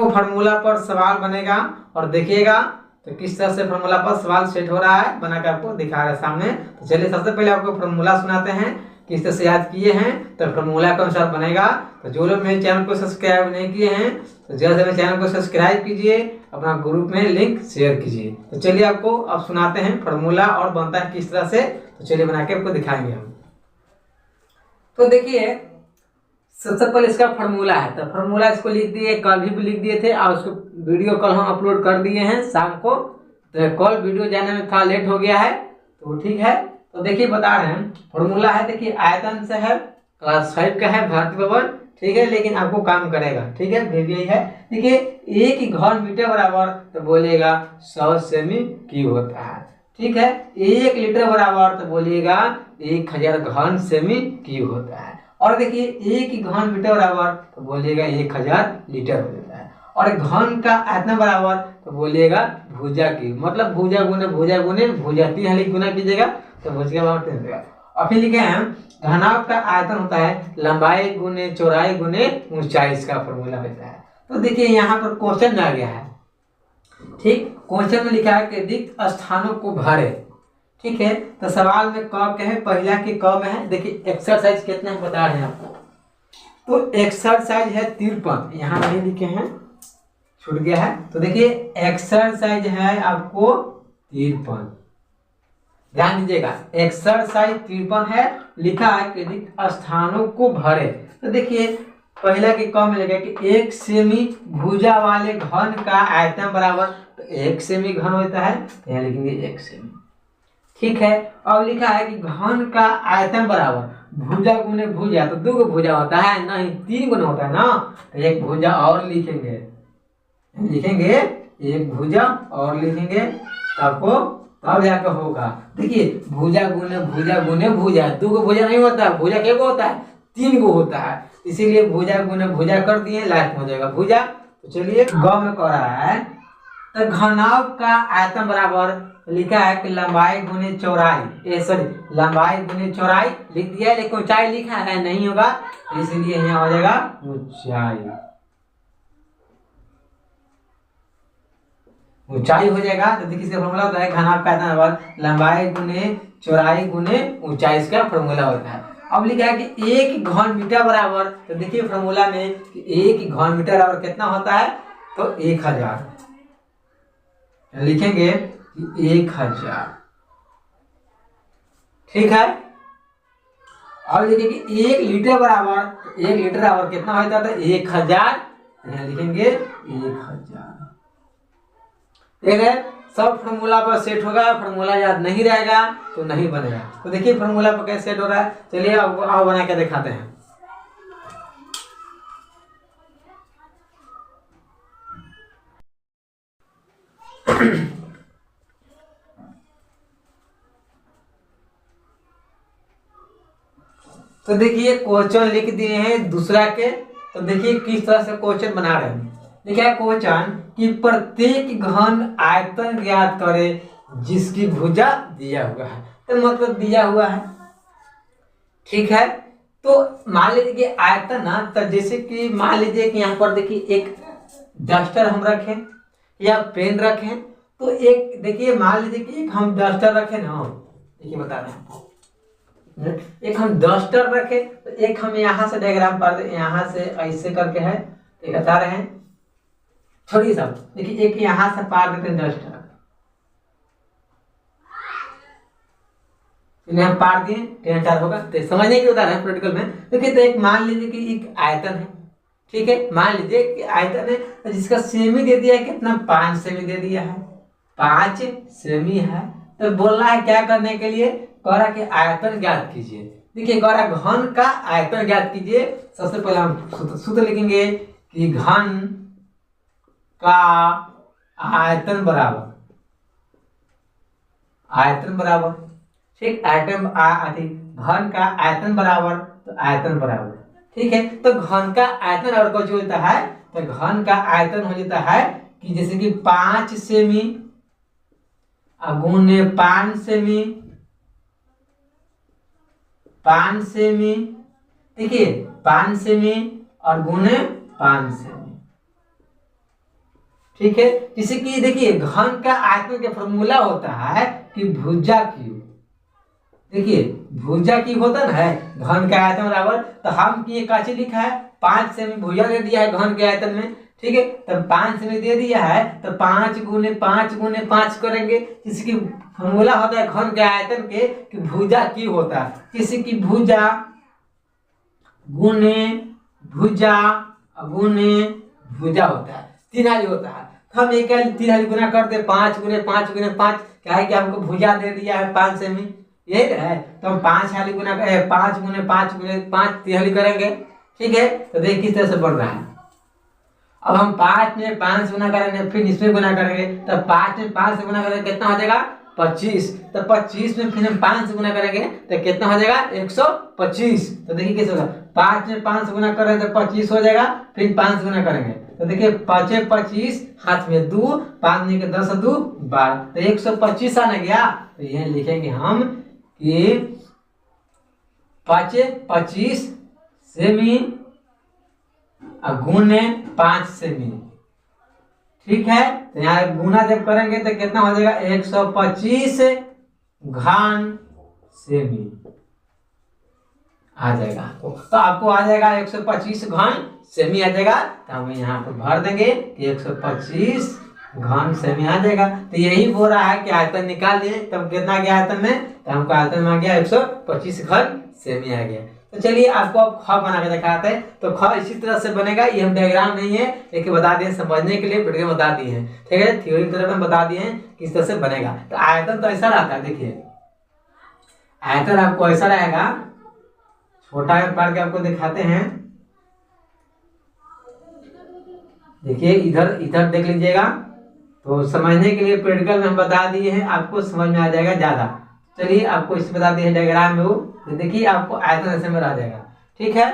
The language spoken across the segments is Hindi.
आपको फार्मूला पर सवाल बनेगा और देखिएगा तो किस तरह से फार्मूला पर सवाल सेट हो रहा है, बना के आपको दिखा रहा है सामने। तो चलिए सबसे पहले आपको फार्मूला सुनाते हैं, किस तरह से याद किए हैं तो फार्मूला के अनुसार बनेगा। तो जो लोग मेरे चैनल को सब्सक्राइब नहीं किए हैं तो जल्द से मेरे चैनल को सब्सक्राइब कीजिए, अपना ग्रुप में लिंक शेयर कीजिए। तो चलिए आपको अब सुनाते हैं फार्मूला और बनता है किस तरह से। तो चलिए बना के आपको दिखाएंगे हम। तो देखिए सबसे पहले इसका फार्मूला है, तो फार्मूला इसको लिख दिए, कल भी लिख दिए थे और उसको वीडियो कल हम अपलोड कर दिए हैं शाम को। तो कल वीडियो जाने में थोड़ा लेट हो गया है तो ठीक है। तो देखिए बता रहे हैं फार्मूला है, देखिए आयतन से है, क्लास 5 का है, भारतीय भवन, ठीक है, लेकिन आपको काम करेगा, ठीक है, फिर यही है। देखिए 1 घन मीटर बराबर तो बोलिएगा 100 सेमी क्यूब होता है, ठीक है। 1 लीटर बराबर तो बोलिएगा 1000 घन सेमी क्यूब होता है। और देखिए 1 घन मीटर बराबर तो बोलिएगा 1000 लीटर हो जाता है। और घन का आयतन बराबर तो बोलिएगा भुजा की, मतलब भुजा गुने भुजा गुने भुजा, 3 गुना कीजिएगा तो भुजा बराबर 3 देगा। और फिर लिखे हैं घनाभ का आयतन होता है लंबाई गुने चौड़ाई गुने ऊंचाई, इसका फॉर्मूला होता है। तो देखिए यहाँ पर क्वेश्चन आ गया है, ठीक, क्वेश्चन में लिखा है कि रिक्त स्थानों को भरे, ठीक है। तो सवाल में क के है, पहला के क में है। देखिए एक्सरसाइज कितना है बता रहे हैं आपको, तो एक्सरसाइज है 53, यहाँ नहीं लिखे हैं, छूट गया है। तो देखिए एक्सरसाइज है आपको 53, ध्यान दीजिएगा, एक्सरसाइज 53 है, लिखा है कि रिक्त स्थानों को भरे। तो देखिए पहला के क में लगा कि 1 सेमी भुजा वाले घन का आयतन बराबर, तो 1 सेमी घन होता है, तो यहाँ लिखेंगे 1 सेमी, ठीक है। अब लिखा है कि घन का आयतन बराबर भुजा गुने भुजा, तो 2 भुजा होता है, नहीं 3 गुना होता है ना, तो 1 भुजा और लिखेंगे, 1 भुजा और लिखेंगे आपको, तब जाकर होगा। देखिए भुजा गुने भुजा गुने भुजा, 2 भुजा नहीं होता है, भुजा क्या होता है, 3 होता है, इसीलिए भुजा गुने भुजा कर दिए, लास्ट में हो जाएगा भुजा। तो चलिए ग में कर रहा है, तो घनाभ का आयतन बराबर लिखा है कि लंबाई गुने चौड़ाई, सॉरी लंबाई गुने चौड़ाई लिख दिया, लेकिन ऊंचाई लिखा है नहीं होगा, इसलिए यहाँ हो जाएगा ऊंचाई, ऊंचाई हो जाएगा। तो देखिए इसका फॉर्मूला होता है घनाभ का आयतन बराबर लंबाई गुने चौड़ाई गुने ऊंचाई, इसका फॉर्मूला होता है। अब लिखा है कि 1 घन मीटर बराबर, तो देखिए फॉर्मूला में कि 1 घन मीटर बराबर कितना होता है, तो 1000, लिखेंगे 1000, ठीक है। अब लिखेंगे 1 लीटर बराबर, तो 1 लीटर बराबर कितना होता है, 1000, यहाँ लिखेंगे 1000, ठीक है। सब फार्मूला पर सेट होगा, फार्मूला याद नहीं रहेगा तो नहीं बनेगा। तो देखिए फार्मूला पर कैसे सेट हो रहा है, चलिए अब आओ बना के दिखाते हैं। तो देखिए क्वेश्चन लिख दिए हैं दूसरा के, तो देखिए किस तरह से क्वेश्चन बना रहे हैं। लिखा है क्वेश्चन कि प्रत्येक घन आयतन ज्ञात करे जिसकी भुजा दिया हुआ है, तो मतलब दिया हुआ है, ठीक है। तो मान लीजिए कि आयतन ना, तो जैसे कि मान लीजिए कि यहाँ पर देखिए एक डस्टर हम रखें या पेन रखें, तो एक देखिए मान लीजिए कि एक हम डस्टर रखें ना, देखिए बता रहे हैं, एक हम डस्टर रखे, तो एक हम यहाँ से डायग्राम पर यहाँ से ऐसे करके है, एक बता रहे हैं छोटी सा, देखिए एक यहाँ से पार देते हैं डस्टर, हम पार दिए 1000 होगा, तो समझने के बता रहे हैं प्रैक्टिकल में। देखिए तो एक मान लीजिए कि एक आयतन है, ठीक है, मान लीजिए कि आयतन है जिसका सेमी दे दिया है कितना, 5 सेमी दे दिया है, 5 सेमी है। तो बोल रहा है क्या करने के लिए, कह रहा है कि आयतन ज्ञात कीजिए। देखिए कह रहा है घन का आयतन ज्ञात कीजिए। सबसे पहले हम सूत्र लिखेंगे कि घन का आयतन बराबर, आयतन बराबर, ठीक, आयतन घन का आयतन बराबर, तो आयतन बराबर, ठीक है। तो घन का आयतन और कुछ होता है, तो घन का आयतन हो जाता है कि जैसे कि 5 सेमी गुने 5 सेमी, 5 सेमी, देखिए 5 सेमी और गुने 5 सेमी, ठीक है। जैसे कि देखिए घन का आयतन का फॉर्मूला होता है कि भुजा क्यू। देखिए भुजा क्यू होता ना है घन का आयतन बराबर, तो हम की काची लिखा है 5 सेमी भुजा दे दिया है घन के आयतन में, ठीक है। तब 5 सेमी दे दिया है तो 5 गुने 5 गुने 5 करेंगे, जिसकी फॉर्मूला होता है घन के आयतन के कि भुजा क्यू होता है। जैसे कि भुजा गुने भुजा गुने भुजा होता है, 3 हाली होता है। हम एक 3 हाली गुना कर दे 5 गुने 5 गुने 5, क्या है कि हमको भुजा दे दिया है 5 सेमी, यही है। तो हम 5 हाली गुना 5 गुने 5 गुने 5 3 हाली करेंगे, ठीक है। तो देखिए किस तरह से बढ़ रहा है। अब हम 5 में 5 गुना करेंगे, फिर इसमें गुना करेंगे, तो 5 में 5 से गुना करेंगे कितना हो जाएगा 25। तो 25 में फिर हम 5 से गुना करेंगे तो कितना हो जाएगा 125। तो देखिए कैसे होगा, 5 में 5 से गुना करेंगे तो 25 हो जाएगा, फिर 5 से गुना करेंगे तो देखिए 5 25 हाथ में 2 5 नहीं के 10 2 12, तो 125 आने गया। तो यह लिखेंगे हम कि 5 25 सेमी गुने 5 सेमी, ठीक है। तो यहाँ गुना जब करेंगे तो कितना हो जाएगा 125 घन सेमी आ जाएगा। तो आपको आ जाएगा 125 घन सेमी आ जाएगा। तो हम यहाँ पर भर देंगे कि 125 घन सेमी आ जाएगा। तो यही बोल रहा है कि आयतन निकाल दिए, तब कितना गया आयतन में, तो हमको आयतन में आ गया 125 घन सेमी आ गया। तो चलिए आपको अब ख बना के दिखाते हैं। तो ख इसी तरह से बनेगा, ये हम डायग्राम नहीं है लेकिन बता दिए समझने के लिए, वीडियो में बता दिए हैं, ठीक है। थ्योरी की तरफ हम बता दिए हैं किस तरह से बनेगा। तो आयतन तो ऐसा रहता है, देखिए आयतन आपको ऐसा रहेगा, छोटा पार के आपको दिखाते हैं। देखिए इधर इधर देख लीजिएगा, तो समझने के लिए प्रैक्टिकल में हम बता दिए हैं, आपको समझ में आ जाएगा ज्यादा। चलिए आपको इस बता दिए डायग्राम में, वो तो देखिए आपको आयतन ऐसे में आ जाएगा, ठीक है।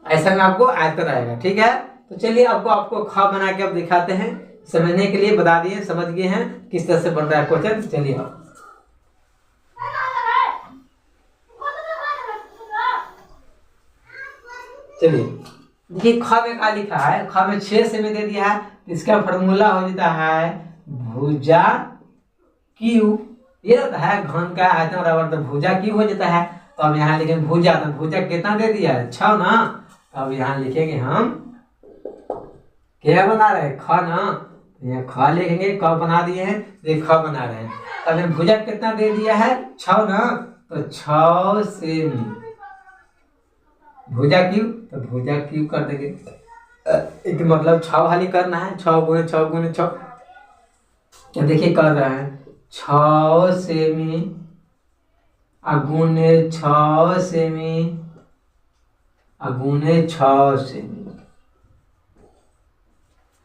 ऐसा में आपको आयतन आएगा, ठीक है। तो चलिए आपको ख बना के अब दिखाते हैं, समझने के लिए बता दिए, समझ गए हैं किस तरह से बन रहा है क्वेश्चन। चलिए आप चलिए देखिए ख में क्या लिखा है, ख में 6 सेमी दे दिया है, इसका फॉर्मूला हो जाता है भुजा क्यू। ये रहता है घन का आयतन बराबर तो भुजा क्यू हो जाता है। तो अब यहाँ लिखेंगे भुजा, तो भुजा कितना दे दिया है 6 ना। अब यहाँ लिखेंगे हम क्या बना रहे हैं ख ना, यहाँ ख लिखेंगे, क बना दिए हैं, ये ख बना रहे हैं। अब भुजा कितना दे दिया है 6 ना, तो 6 सेमी भुजा क्यू, तो भुजा क्यू कर देंगे। एक मतलब 6 हाली करना है, 6 गुने 6 गुने 6, क्या देखिए कर रहे हैं 6 सेमी गुने 6 सेमी गुने 6 सेमी,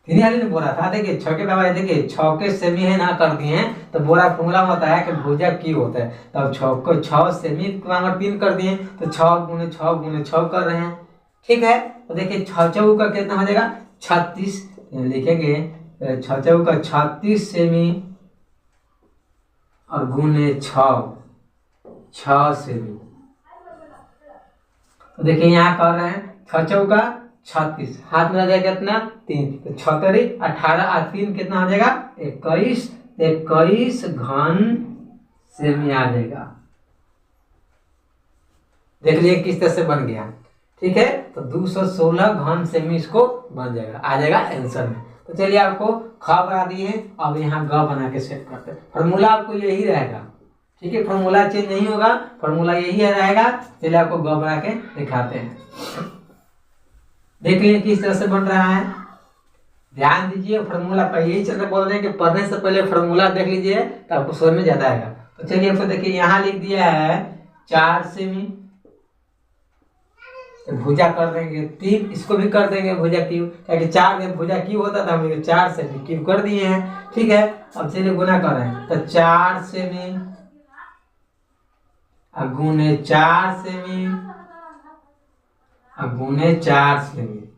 3 हाली ने बोला था। देखिए 6 के बराबर, देखिए 6 के सेमी है ना कर दिए हैं, तो बोरा फॉर्मूला होता है कि भुजा क्यू होता है। तब 6 को 6 सेमी बराबर 3 कर दिए, तो 6 गुने 6 गुने 6 कर रहे हैं, ठीक है। तो देखिए 6 चौक का कितना हो जाएगा 36, लिखेंगे 6 चौक का 36 सेमी और गुने 6 सेमी। तो देखिए यहाँ कर रहे हैं 6 चौका 36, हाथ में आ जाएगा कितना 3, तो 6 तारीख 18 और 3 कितना हो जाएगा 21, 21 घन सेमी आ जाएगा। देख लिए किस तरह से बन गया, ठीक है। तो 216 घन सेमी इसको बन जाएगा, आ जाएगा आंसर में। तो चलिए आपको ख बना दिए हैं, अब यहाँ ग बना के सेट करते हैं। फॉर्मूला आपको यही रहेगा, ठीक है, फॉर्मूला चेंज नहीं होगा, फॉर्मूला यही रहेगा। चलिए आपको ग बना के दिखाते हैं, देख लीजिए किस तरह से बन रहा है। ध्यान दीजिए फॉर्मूला का यही चल रहा, बोल रहे हैं कि पढ़ने से पहले फॉर्मूला देख लीजिए तो आपको समझ में ज्यादा आएगा। तो चलिए आपको देखिए यहाँ लिख दिया है 4 सेमी, तो भुजा कर देंगे 3, इसको भी कर देंगे भुजा क्यू, क्योंकि 4 में भुजा क्यू होता था, हम 4 सेमी क्यू कर दिए हैं, ठीक है। अब चलिए गुना कर रहे हैं, तो 4 सेमी गुने 4 सेमी गुने 4 सेमी,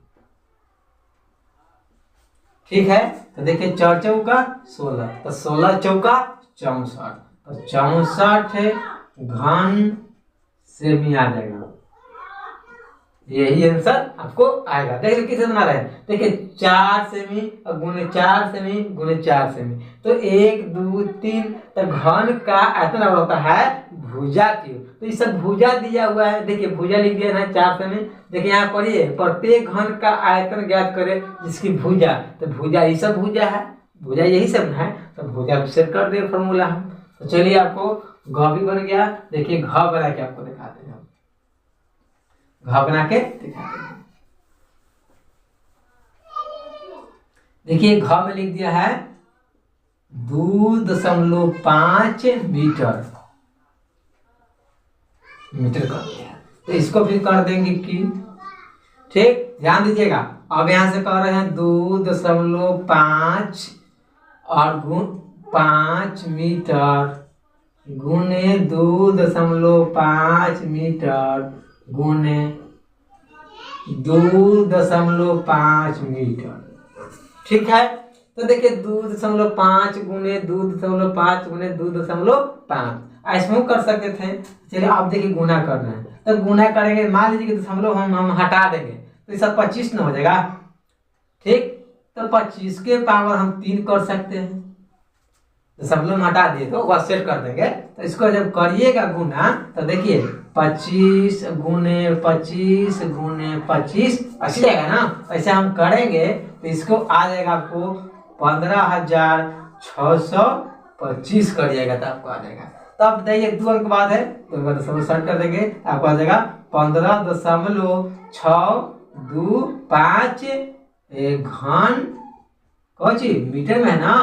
ठीक है। तो देखिए 4 चौका 16, तो 16 चौका 64, तो 64 घन सेमी आ जाएगा, यही आंसर आपको आएगा। देखिए किसे बना रहे हैं, देखिए 4 सेमी और गुने 4 सेमी गुने 4 सेमी, तो 1 2 3, तो घन का आयतन होता है भुजा की। तो ये सब भुजा दिया हुआ है, देखिए भुजा लिख दिया है 4 सेमी। देखिए यहाँ पढ़िए, प्रत्येक घन का आयतन ज्ञात करे जिसकी भुजा, तो भुजा ये सब भुजा है, भुजा यही सब है, तो भुजा को सेट कर दे फॉर्मूला हम। तो चलिए आपको घ भी बन गया। देखिए घ बना के आपको दिखाते हैं, घ बना के दिखाते हैं। देखिए घ में लिख दिया है 2.5 मीटर कर दिया है। तो इसको फिर कर देंगे कि, ठीक ध्यान दीजिएगा। अब यहां से कर रहे हैं 2.5 और 5 मीटर गुने 2.5 मीटर गुने 2.5 मीटर, ठीक है। तो देखिए 2.5 गुने 2.5 गुने 2.5 ऐसे कर सकते थे। चलिए आप देखिए गुना कर रहे हैं, तो गुना करेंगे, मान लीजिए कि दशमलव हम हटा देंगे तो ये सब 25 न हो जाएगा, ठीक। तो 25 के पावर हम 3 कर सकते हैं, दशमलव हटा दिए तो वह सेट कर देंगे। तो इसको जब करिएगा गुना, तो देखिए 25 गुने 25 गुने 25 अच्छी जाएगा ना। ऐसे हम करेंगे तो इसको आ जाएगा आपको 15,625 करिएगा तो आपको आ जाएगा। तब देखिए 2 अंक बाद है तो दशमलव सेट कर देंगे, आपको आ जाएगा 15.625 घन कौन चीज मीटर में है ना,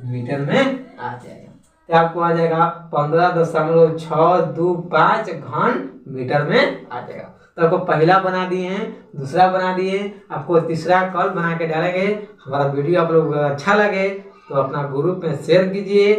मीटर में आ जाएगा। तो आपको आ जाएगा 15.625 घन मीटर में आ जाएगा। तो आपको पहला बना दिए हैं, दूसरा बना दिए, आपको तीसरा कल बना के डालेंगे। हमारा वीडियो आप लोग अच्छा लगे तो अपना ग्रुप में शेयर कीजिए।